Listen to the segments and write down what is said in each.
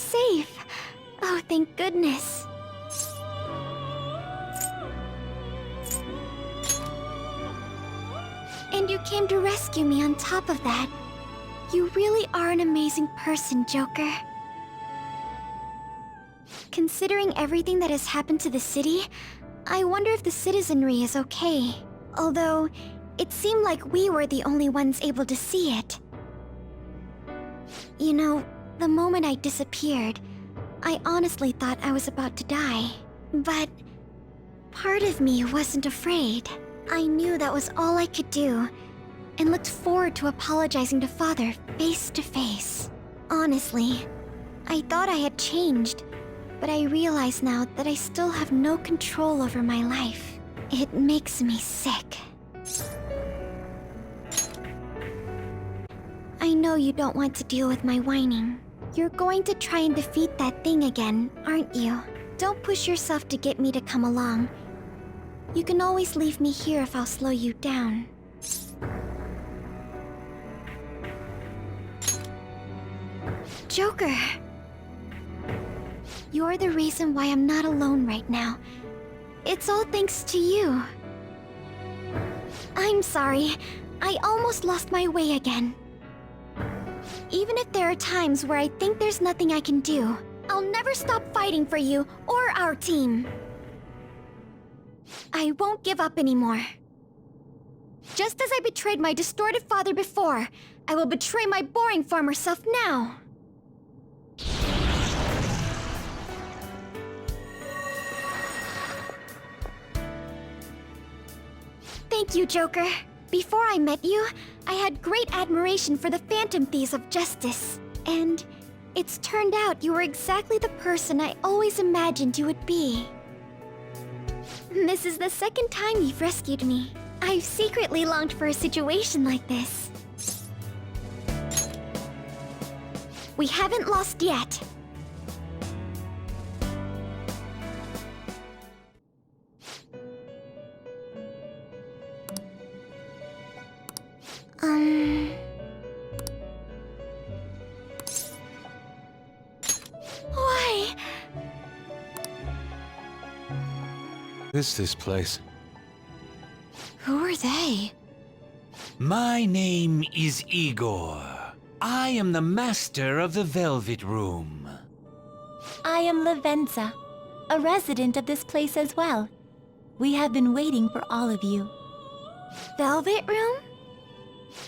safe. Oh, thank goodness. And you came to rescue me on top of that. You really are an amazing person, Joker. Considering everything that has happened to the city, I wonder if the citizenry is okay. Although, it seemed like we were the only ones able to see it. You know, the moment I disappeared, I honestly thought I was about to die. But part of me wasn't afraid. I knew that was all I could do, and looked forward to apologizing to Father face to face. Honestly, I thought I had changed, but I realize now that I still have no control over my life. It makes me sick. I know you don't want to deal with my whining. You're going to try and defeat that thing again, aren't you? Don't push yourself to get me to come along. You can always leave me here if I'll slow you down. Joker! You're the reason why I'm not alone right now. It's all thanks to you. I'm sorry. I almost lost my way again. Even if there are times where I think there's nothing I can do, I'll never stop fighting for you or our team. I won't give up anymore. Just as I betrayed my distorted father before, I will betray my boring farmer self now. Thank you, Joker. Before I met you, I had great admiration for the Phantom Thieves of Justice. And it's turned out you were exactly the person I always imagined you would be. This is the second time you've rescued me. I've secretly longed for a situation like this. We haven't lost yet. Why? What's this place? Who are they? My name is Igor. I am the master of the Velvet Room. I am Lavenza, a resident of this place as well. We have been waiting for all of you. Velvet Room?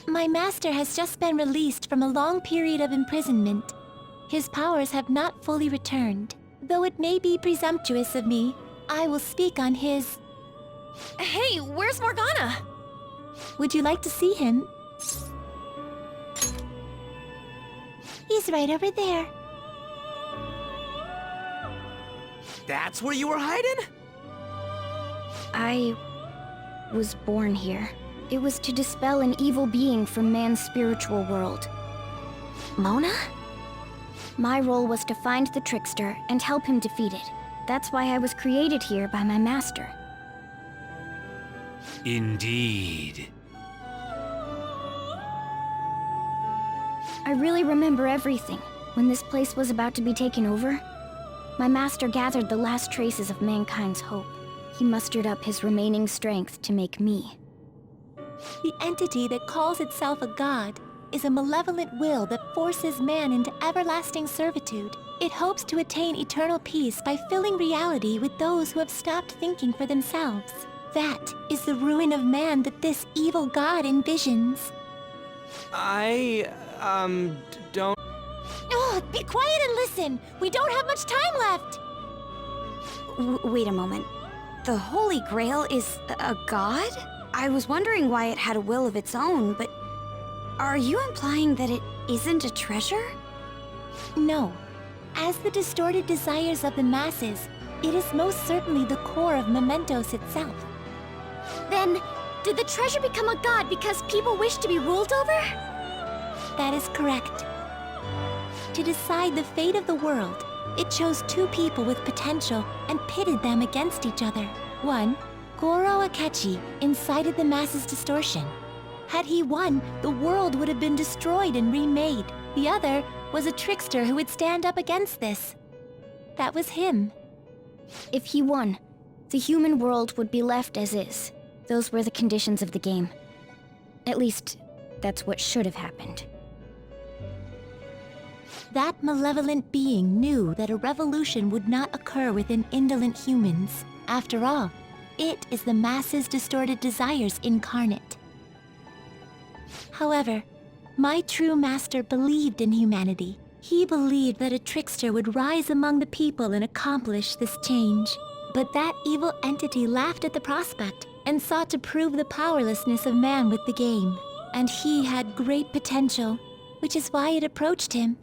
My master has just been released from a long period of imprisonment. His powers have not fully returned. Though it may be presumptuous of me, I will speak on his... Hey, where's Morgana? Would you like to see him? He's right over there. That's where you were hiding? I was born here. It was to dispel an evil being from man's spiritual world. Mona? My role was to find the trickster and help him defeat it. That's why I was created here by my master. Indeed. I really remember everything. When this place was about to be taken over, my master gathered the last traces of mankind's hope. He mustered up his remaining strength to make me. The entity that calls itself a god is a malevolent will that forces man into everlasting servitude. It hopes to attain eternal peace by filling reality with those who have stopped thinking for themselves. That is the ruin of man that this evil god envisions. Don't... Oh, be quiet and listen! We don't have much time left! Wait a moment. The Holy Grail is a god? I was wondering why it had a will of its own, but... Are you implying that it isn't a treasure? No. As the distorted desires of the masses, it is most certainly the core of Mementos itself. Then, did the treasure become a god because people wish to be ruled over? That is correct. To decide the fate of the world, it chose two people with potential and pitted them against each other. One, Goro Akechi, incited the masses' distortion. Had he won, the world would have been destroyed and remade. The other, was a trickster who would stand up against this. That was him. If he won, the human world would be left as is. Those were the conditions of the game. At least, that's what should have happened. That malevolent being knew that a revolution would not occur within indolent humans. After all, it is the masses' distorted desires incarnate. However, my true master believed in humanity. He believed that a trickster would rise among the people and accomplish this change. But that evil entity laughed at the prospect and sought to prove the powerlessness of man with the game. And he had great potential, which is why it approached him.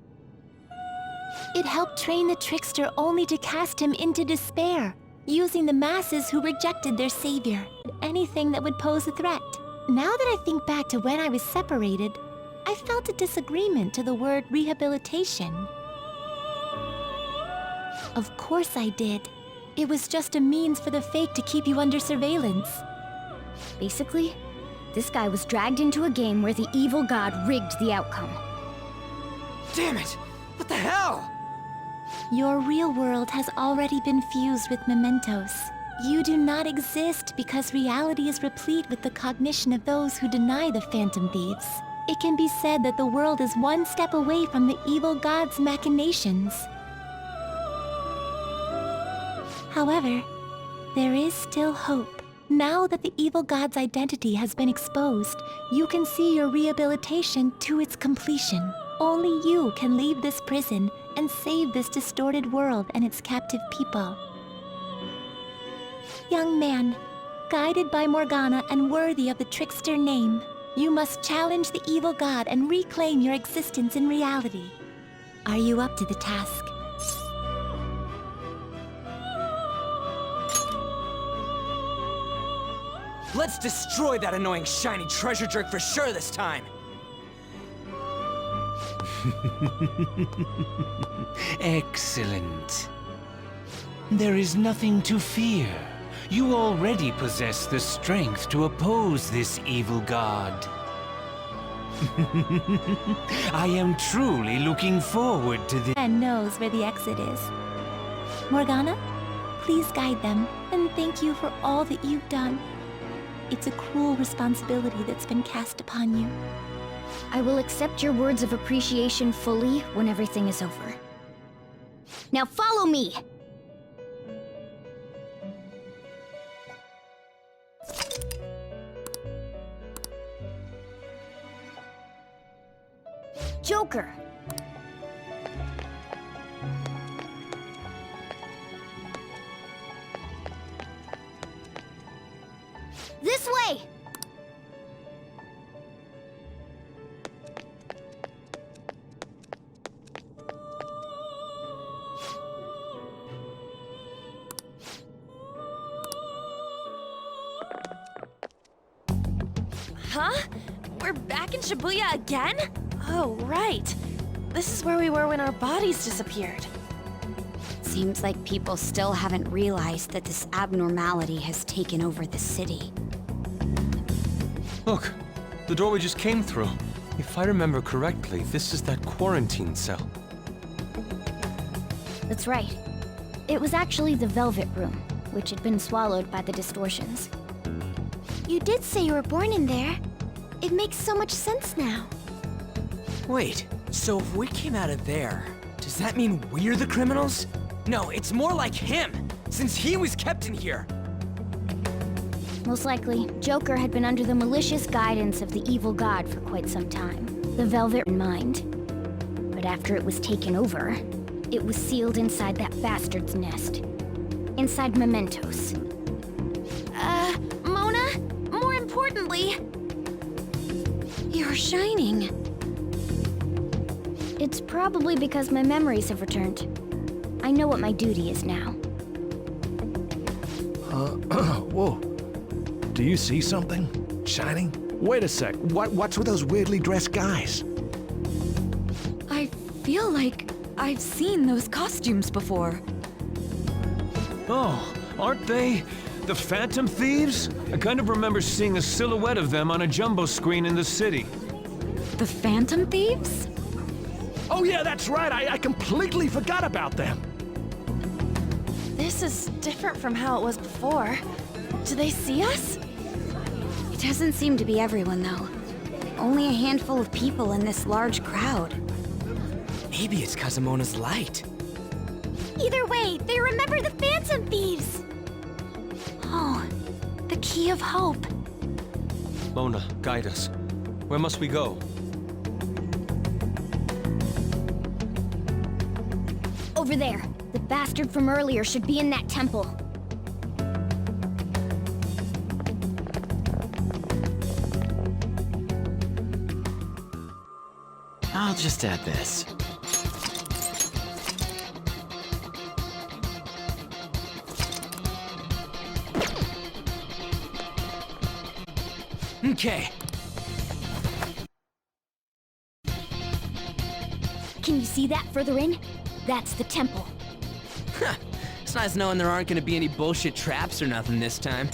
It helped train the trickster only to cast him into despair, using the masses who rejected their savior. Anything that would pose a threat. Now that I think back to when I was separated, I felt a disagreement to the word rehabilitation. Of course I did. It was just a means for the fake to keep you under surveillance. Basically, this guy was dragged into a game where the evil god rigged the outcome. Damn it! What the hell? Your real world has already been fused with mementos. You do not exist because reality is replete with the cognition of those who deny the phantom thieves. It can be said that the world is one step away from the evil god's machinations. However, there is still hope. Now that the evil god's identity has been exposed, you can see your rehabilitation to its completion. Only you can leave this prison and save this distorted world and its captive people. Young man, guided by Morgana and worthy of the trickster name, you must challenge the evil god and reclaim your existence in reality. Are you up to the task? Let's destroy that annoying shiny treasure jerk for sure this time! Excellent. There is nothing to fear. You already possess the strength to oppose this evil god. I am truly looking forward to this. And knows where the exit is. Morgana, please guide them, and thank you for all that you've done. It's a cruel responsibility that's been cast upon you. I will accept your words of appreciation fully when everything is over. Now follow me! Joker! This way! Huh? We're back in Shibuya again? Oh, right. This is where we were when our bodies disappeared. Seems like people still haven't realized that this abnormality has taken over the city. Look, the door we just came through. If I remember correctly, this is that quarantine cell. That's right. It was actually the Velvet Room, which had been swallowed by the distortions. You did say you were born in there. It makes so much sense now. Wait, so if we came out of there, does that mean we're the criminals? No, it's more like him, since he was kept in here. Most likely, Joker had been under the malicious guidance of the evil god for quite some time. The Velvet in mind. But after it was taken over, it was sealed inside that bastard's nest. Inside mementos. Mona? More importantly... You're shining. It's probably because my memories have returned. I know what my duty is now. Whoa. Do you see something? Shining? Wait a sec. What's with those weirdly dressed guys? I feel like I've seen those costumes before. Oh, aren't they the Phantom Thieves? I kind of remember seeing a silhouette of them on a jumbo screen in the city. The Phantom Thieves? Oh yeah, that's right. I completely forgot about them. This is different from how it was before. Do they see us? It doesn't seem to be everyone, though. Only a handful of people in this large crowd. Maybe it's Kazumona's light. Either way, they remember the Phantom Thieves! Oh, the Key of Hope. Mona, guide us. Where must we go? Over there. The bastard from earlier should be in that temple. I'll just add this. Okay. Can you see that further in? That's the temple. It's nice knowing there aren't gonna be any bullshit traps or nothing this time.